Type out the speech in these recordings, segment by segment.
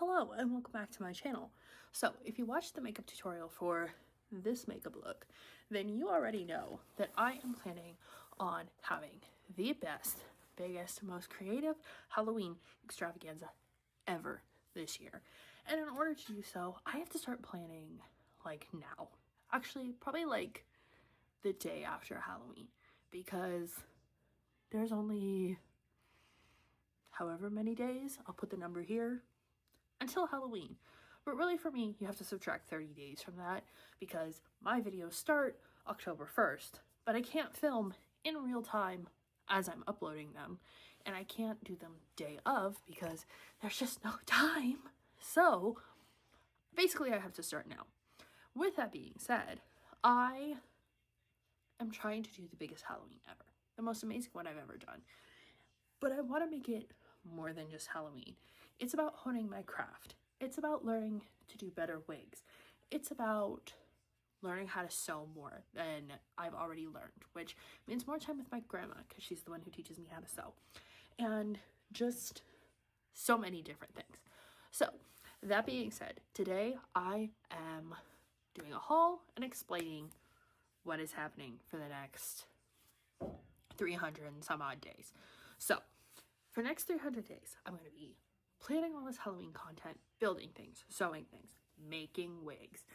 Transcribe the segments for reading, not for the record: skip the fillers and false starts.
Hello and welcome back to my channel. So if you watched the makeup tutorial for this makeup look, then you already know that I am planning on having the best, biggest, most creative Halloween extravaganza ever this year. And in order to do so, I have to start planning like now. Actually, probably like the day after Halloween, because there's only however many days, I'll put the number here, until Halloween. But really for me, you have to subtract 30 days from that because my videos start October 1st, but I can't film in real time as I'm uploading them, and I can't do them day of because there's just no time. So basically I have to start now. With that being said, I am trying to do the biggest Halloween ever, the most amazing one I've ever done. But I want to make it more than just Halloween. It's about honing my craft. It's about learning to do better wigs. It's about learning how to sew more than I've already learned, which means more time with my grandma because she's the one who teaches me how to sew. And just so many different things. So that being said, today I am doing a haul and explaining what is happening for the next 300 and some odd days. So for the next 300 days, I'm going to be planning all this Halloween content, building things, sewing things, making wigs,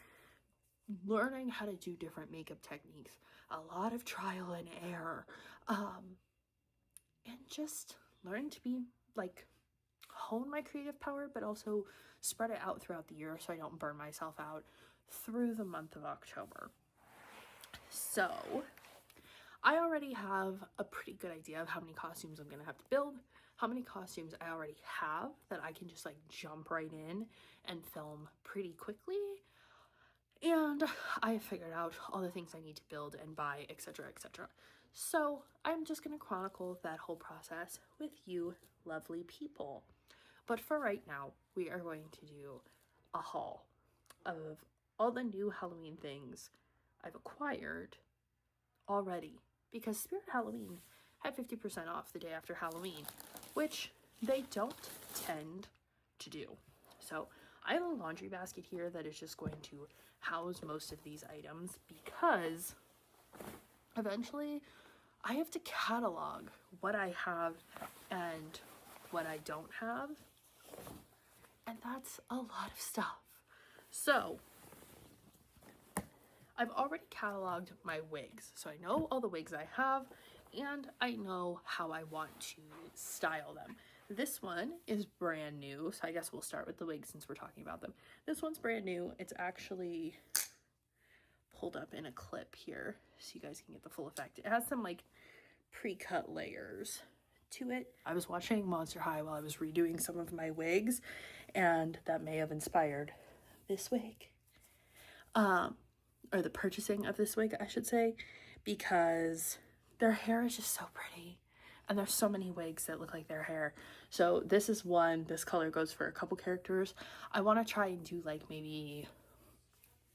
learning how to do different makeup techniques, a lot of trial and error, and just learning to be like hone my creative power, but also spread it out throughout the year so I don't burn myself out through the month of October. So I already have a pretty good idea of how many costumes I'm going to have to build, how many costumes I already have that I can just like jump right in and film pretty quickly. And I have figured out all the things I need to build and buy, etc., etc. So I'm just going to chronicle that whole process with you lovely people. But for right now, we are going to do a haul of all the new Halloween things I've acquired already, because Spirit Halloween had 50% off the day after Halloween, which they don't tend to do. So I have a laundry basket here that is just going to house most of these items because eventually I have to catalog what I have and what I don't have, and that's a lot of stuff. So I've already cataloged my wigs, so I know all the wigs I have, and I know how I want to style them. This one is brand new, so I guess we'll start with the wigs since we're talking about them. This one's brand new. It's actually pulled up in a clip here, so you guys can get the full effect. It has some like pre-cut layers to it. I was watching Monster High while I was redoing some of my wigs, and that may have inspired this wig. Or the purchasing of this wig, I should say, because their hair is just so pretty. And there's so many wigs that look like their hair. So this is one, this color goes for a couple characters. I want to try and do like maybe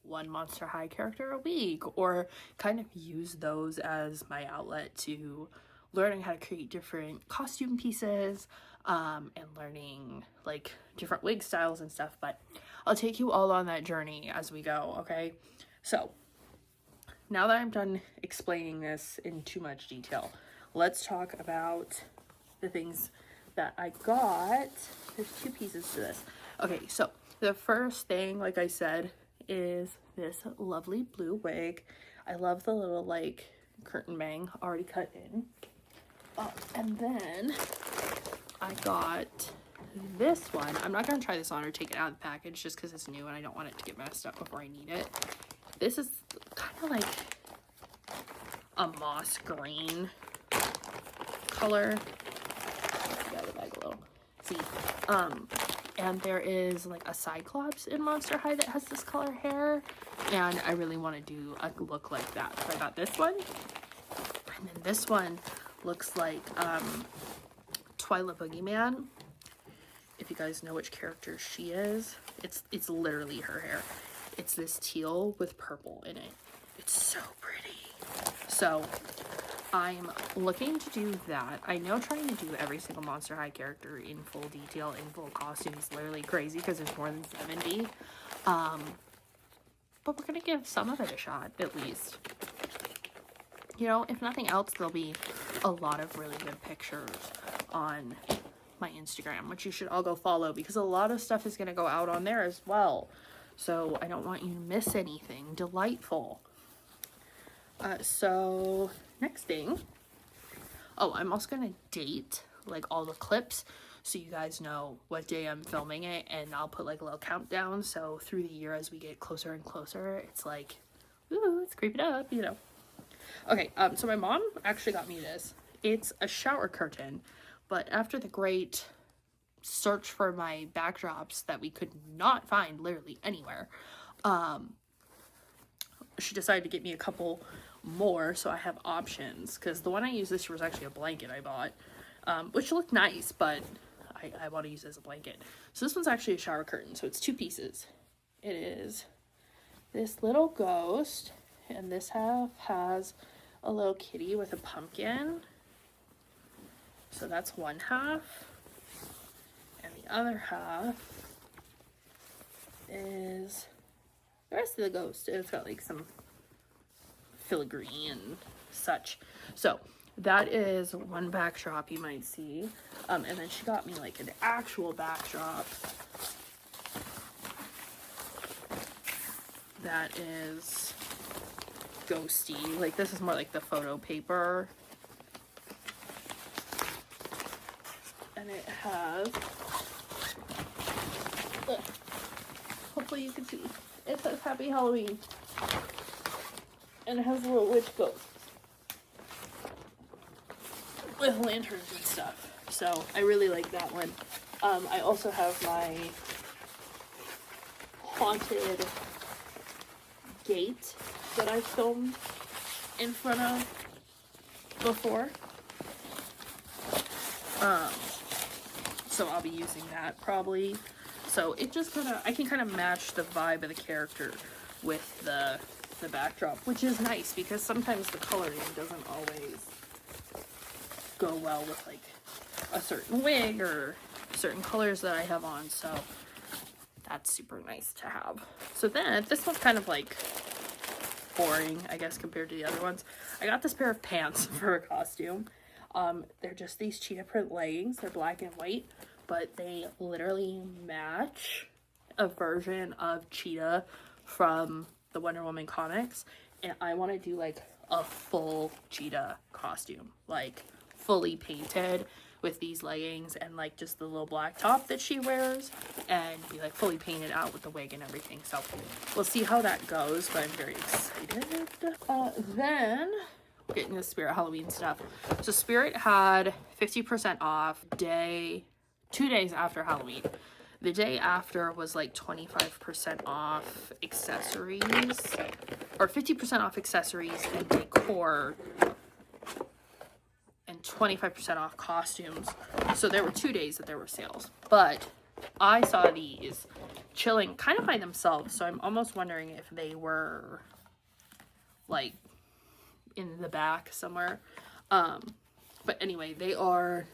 one Monster High character a week, or kind of use those as my outlet to learning how to create different costume pieces, and learning like different wig styles and stuff. But I'll take you all on that journey as we go, okay? So now that I'm done explaining this in too much detail, let's talk about the things that I got. There's two pieces to this. Okay, so the first thing, like I said, is this lovely blue wig. I love the little like curtain bang already cut in. And then I got this one. I'm not going to try this on or take it out of the package just because it's new and I don't want it to get messed up before I need it. This is kind of like a moss green color. Get out of the bag a little. See, and there is like a Cyclops in Monster High that has this color hair, and I really want to do a look like that. So I got this one, and then this one looks like Twyla Boogeyman. If you guys know which character she is, it's literally her hair. It's this teal with purple in it. It's so pretty. So I'm looking to do that. I know trying to do every single Monster High character in full detail, in full costume is literally crazy because there's more than 70. But we're gonna give some of it a shot, at least. You know, if nothing else, there'll be a lot of really good pictures on my Instagram, which you should all go follow because a lot of stuff is gonna go out on there as well. So I don't want you to miss anything delightful. So next thing, oh, I'm also gonna date like all the clips so you guys know what day I'm filming it, and I'll put like a little countdown so through the year as we get closer and closer, it's like, ooh, it's creeping up, you know. Okay, so my mom actually got me this. It's a shower curtain, but after the great search for my backdrops that we could not find literally anywhere, she decided to get me a couple more so I have options, because the one I used this year was actually a blanket I bought, which looked nice, but I want to use it as a blanket. So this one's actually a shower curtain, so it's 2 pieces. It is this little ghost, and this half has a little kitty with a pumpkin, so that's one half, and the other half is the rest of the ghost. It's got like some filigree and such. So that is one backdrop you might see, and then she got me like an actual backdrop that is ghosty. Like this is more like the photo paper, and it has, hopefully you can see, it says Happy Halloween, and it has a little witch ghost with lanterns and stuff. So I really like that one. I also have my haunted gate that I filmed in front of before. So I'll be using that probably. So it just kind of, I can kind of match the vibe of the character with the backdrop, which is nice because sometimes the coloring doesn't always go well with like a certain wig or certain colors that I have on, so that's super nice to have. So then this one's kind of like boring, I guess, compared to the other ones. I got this pair of pants for a costume. They're just these cheetah print leggings. They're black and white, but they literally match a version of Cheetah from the Wonder Woman comics, and I want to do like a full Cheetah costume, like fully painted with these leggings and like just the little black top that she wears, and be like fully painted out with the wig and everything. So we'll see how that goes, but I'm very excited. Then getting the Spirit Halloween stuff. So Spirit had 50% off 2 days after Halloween. The day after was like 25% off accessories, or 50% off accessories and decor, and 25% off costumes. So there were 2 days that there were sales, but I saw these chilling kind of by themselves, so I'm almost wondering if they were like in the back somewhere. But anyway, they are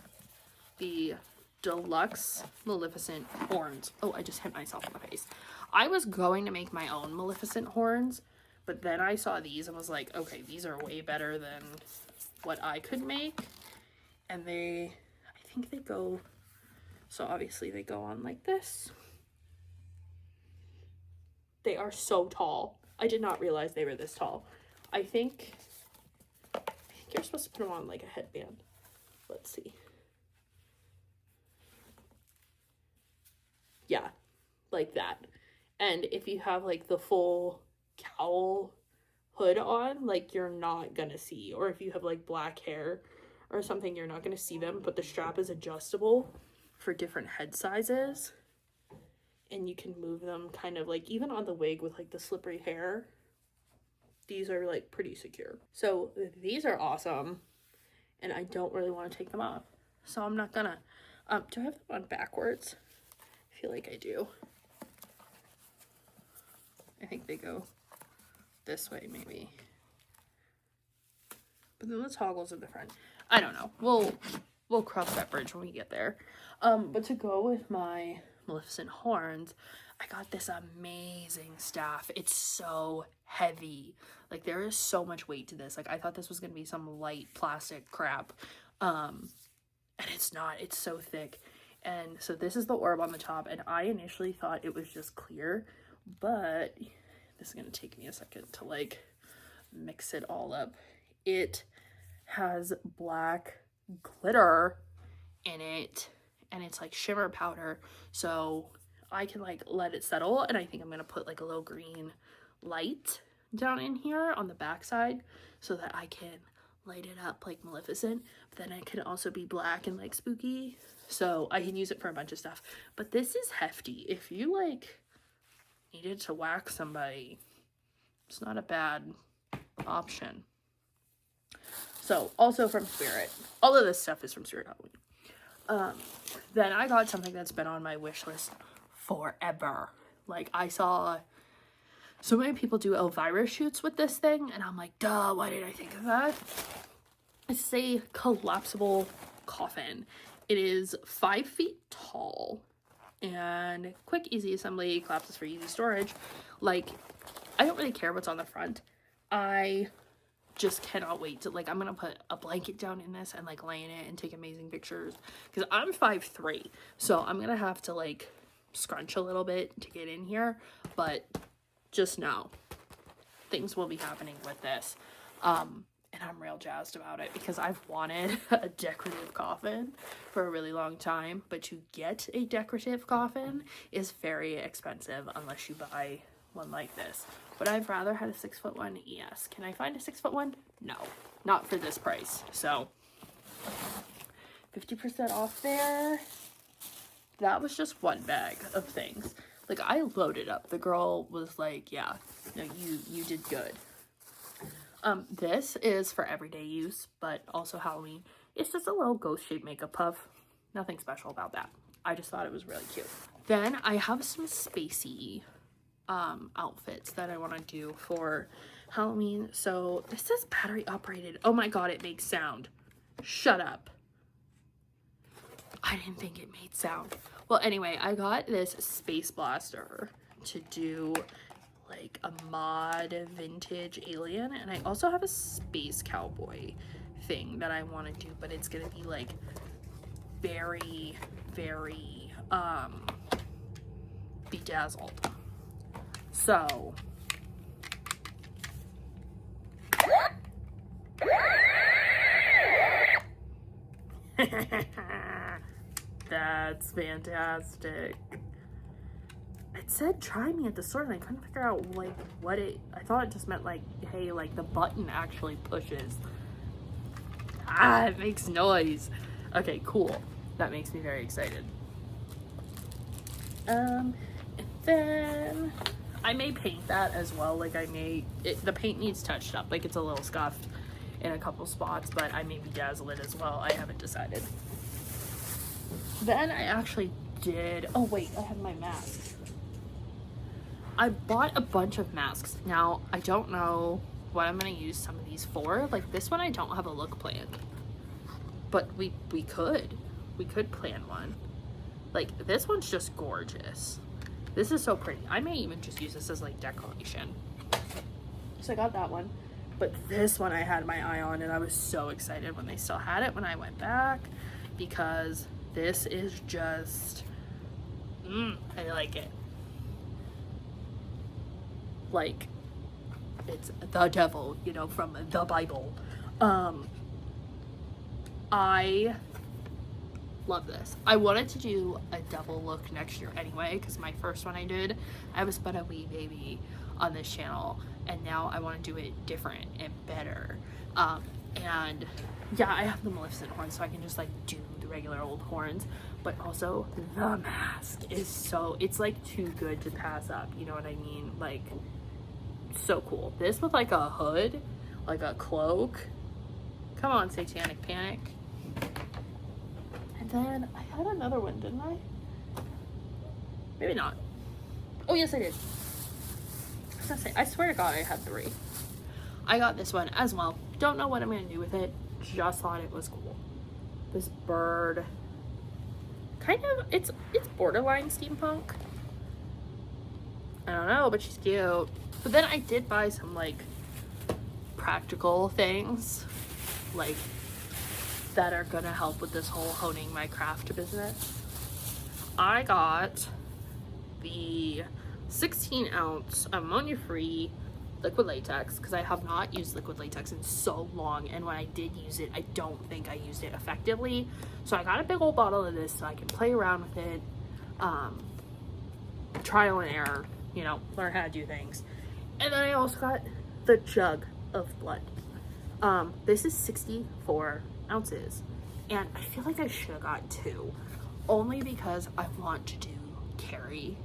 the deluxe Maleficent horns. Oh, I just hit myself in the face. I was going to make my own Maleficent horns, but then I saw these and was like, okay, these are way better than what I could make. And I think they go, so obviously they go on like this. They are so tall. I did not realize they were this tall. I think you're supposed to put them on like a headband. Let's see. Yeah, like that. And if you have like the full cowl hood on, like you're not gonna see, or if you have like black hair or something, you're not gonna see them, but the strap is adjustable for different head sizes, and you can move them kind of like, even on the wig with like the slippery hair, these are like pretty secure. So these are awesome, and I don't really want to take them off, so I'm not gonna. Do I have them on backwards? I feel like I do. I think they go this way, maybe. But then the toggles in the front. I don't know. We'll cross that bridge when we get there. But to go with my Maleficent horns, I got this amazing staff. It's so heavy. Like, there is so much weight to this. Like, I thought this was gonna be some light plastic crap. And it's not. It's so thick. And so this is the orb on the top, and I initially thought it was just clear, but this is gonna take me a second to like mix it all up. It has black glitter in it, and it's like shimmer powder, so I can like let it settle, and I think I'm gonna put like a little green light down in here on the back side so that I can light it up like Maleficent, but then it can also be black and like spooky, so I can use it for a bunch of stuff. But this is hefty. If you like needed to whack somebody, it's not a bad option. So also from Spirit, all of this stuff is from Spirit Halloween. Then I got something that's been on my wish list forever. Like, I saw so many people do Elvira shoots with this thing, and I'm like, duh, why did I think of that? It's a collapsible coffin. It is 5 feet tall and quick, easy assembly, collapses for easy storage. Like, I don't really care what's on the front. I just cannot wait to, like, I'm gonna put a blanket down in this and like lay in it and take amazing pictures, because I'm 5'3", so I'm gonna have to like scrunch a little bit to get in here, but just know things will be happening with this. And I'm real jazzed about it because I've wanted a decorative coffin for a really long time, but to get a decorative coffin is very expensive unless you buy one like this. Would I have rather had a 6-foot one? Yes. Can I find a 6-foot one? No, not for this price. So 50% off there. That was just one bag of things. Like, I loaded up. The girl was like, yeah, no, you did good. This is for everyday use, but also Halloween. It's just a little ghost shaped makeup puff. Nothing special about that. I just thought it was really cute. Then I have some spacey outfits that I want to do for Halloween. So this is battery operated. Oh my god, it makes sound. Shut up. I didn't think it made sound. Well, anyway, I got this space blaster to do like a mod vintage alien, and I also have a space cowboy thing that I want to do, but it's gonna be like very, very bedazzled. So that's fantastic. It said try me at the store, and I couldn't figure out like what I thought it just meant like, hey, like the button actually pushes. Ah, it makes noise. Okay, cool. That makes me very excited. And then I may paint that as well. Like, the paint needs touched up. Like, it's a little scuffed in a couple spots, but I may bedazzle it as well. I haven't decided. Then I actually did, oh wait, I have my mask. I bought a bunch of masks. Now, I don't know what I'm gonna use some of these for. Like, this one I don't have a look planned, but we could plan one. Like, this one's just gorgeous. This is so pretty. I may even just use this as like decoration. So I got that one, but this one I had my eye on, and I was so excited when they still had it when I went back, because this is just I like it. Like, it's the devil, you know, from the Bible. I love this. I wanted to do a devil look next year anyway, because my first one I did, I was but a wee baby on this channel, and now I want to do it different and better. And yeah, I have the Maleficent horns, so I can just like do the regular old horns, but also the mask is so, it's like too good to pass up, you know what I mean? Like, so cool. This with like a hood, like a cloak. Come on, Satanic Panic. And then I had another one, didn't I? Maybe not. Oh yes, I did. I was gonna say, I swear to God I had 3. I got this one as well. Don't know what I'm gonna do with it. Just thought it was cool. This bird, kind of, it's borderline steampunk. I don't know, but she's cute. But then I did buy some like practical things, like that are gonna help with this whole honing my craft business. I got the 16-ounce ammonia-free liquid latex because I have not used liquid latex in so long, and when I did use it, I don't think I used it effectively. So I got a big old bottle of this so I can play around with it, trial and error, you know, learn how to do things. And then I also got the jug of blood. This is 64 ounces, and I feel like I should have got 2, only because I want to do Carrie,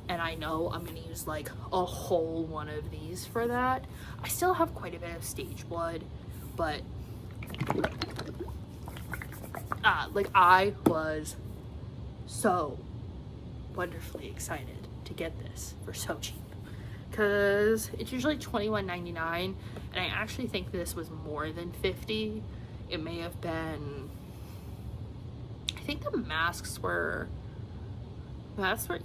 and I know I'm gonna use like a whole one of these for that. I still have quite a bit of stage blood, but like I was so wonderfully excited to get this for so cheap, because it's usually $21.99, and I actually think this was more than 50. It may have been, I think the masks were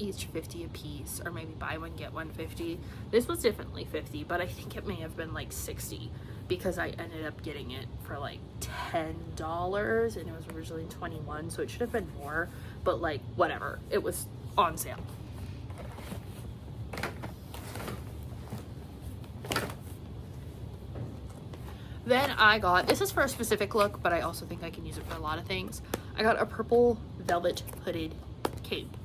each 50 a piece, or maybe buy one get one 50. This was definitely 50, but I think it may have been like 60 because I ended up getting it for like $10 and it was originally 21, so it should have been more, but like whatever, it was on sale. Then I got, this is for a specific look, but I also think I can use it for a lot of things. I got a purple velvet hooded cape,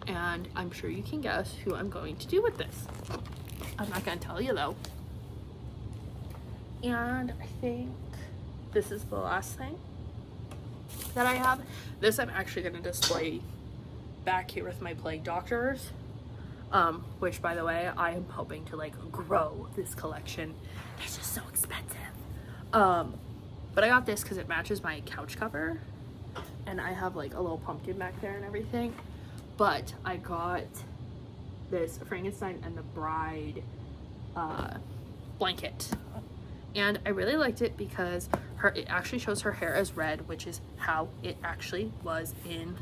and I'm sure you can guess who I'm going to do with this. I'm not gonna tell you though. And I think this is the last thing that I have. This I'm actually gonna display back here with my plague doctors, which by the way, I am hoping to like grow this collection. It's just so expensive. But I got this because it matches my couch cover, and I have like a little pumpkin back there and everything. But I got this Frankenstein and the Bride blanket, and I really liked it because it actually shows her hair as red, which is how it actually was in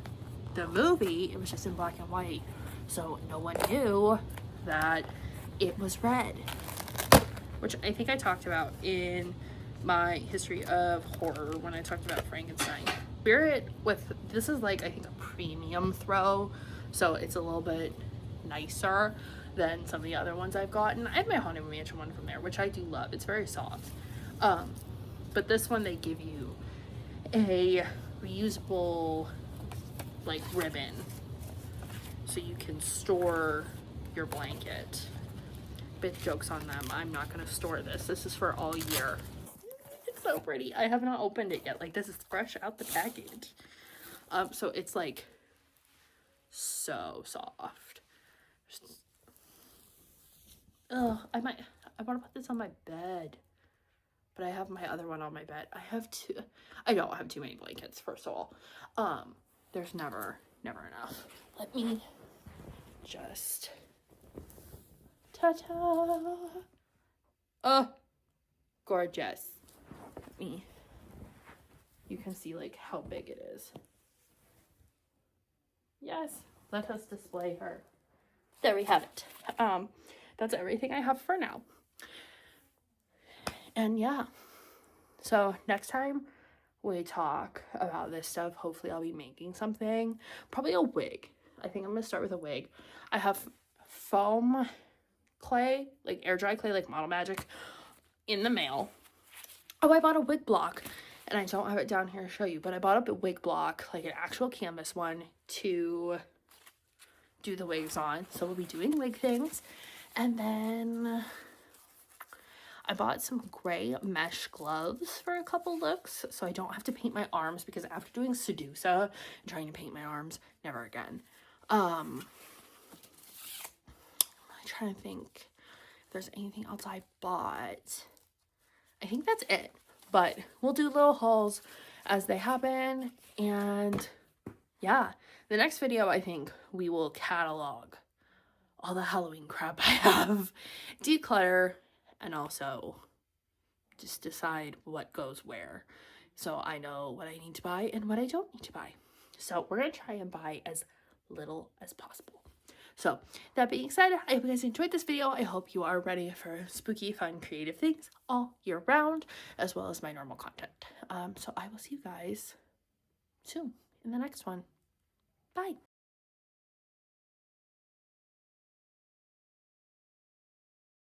the movie. It was just in black and white, so no one knew that it was red, which I think I talked about in my history of horror when I talked about Frankenstein. Spirit with this is like, I think, a premium throw, so it's a little bit nicer than some of the other ones I've gotten. I have my Haunted Mansion one from there, which I do love. It's very soft. But this one, they give you a reusable like ribbon so you can store your blanket. Bit jokes on them. I'm not gonna store this. This is for all year. It's so pretty. I have not opened it yet. Like, this is fresh out the package. So it's like so soft. Ugh, I want to put this on my bed, but I have my other one on my bed. I don't have too many blankets, first of all. There's never enough. Let me just ta-ta. Oh, gorgeous. You can see like how big it is. Yes, let us display her. There we have it. That's everything I have for now. And yeah, so next time we talk about this stuff, hopefully I'll be making something, probably a wig. I think I'm gonna start with a wig. I have foam clay, like air dry clay, like Model Magic, in the mail. Oh, I bought a wig block, and I don't have it down here to show you, but I bought up a wig block, like an actual canvas one, to do the wigs on. So we'll be doing wig things. And then I bought some gray mesh gloves for a couple looks, so I don't have to paint my arms, because after doing Sedusa and trying to paint my arms, never again. I'm trying to think if there's anything else I bought. I think that's it, but we'll do little hauls as they happen. And yeah, the next video, I think we will catalog all the Halloween crap I have, declutter, and also just decide what goes where. So I know what I need to buy and what I don't need to buy. So we're going to try and buy as little as possible. So that being said, I hope you guys enjoyed this video. I hope you are ready for spooky, fun, creative things all year round, as well as my normal content. So I will see you guys soon in the next one. Bye.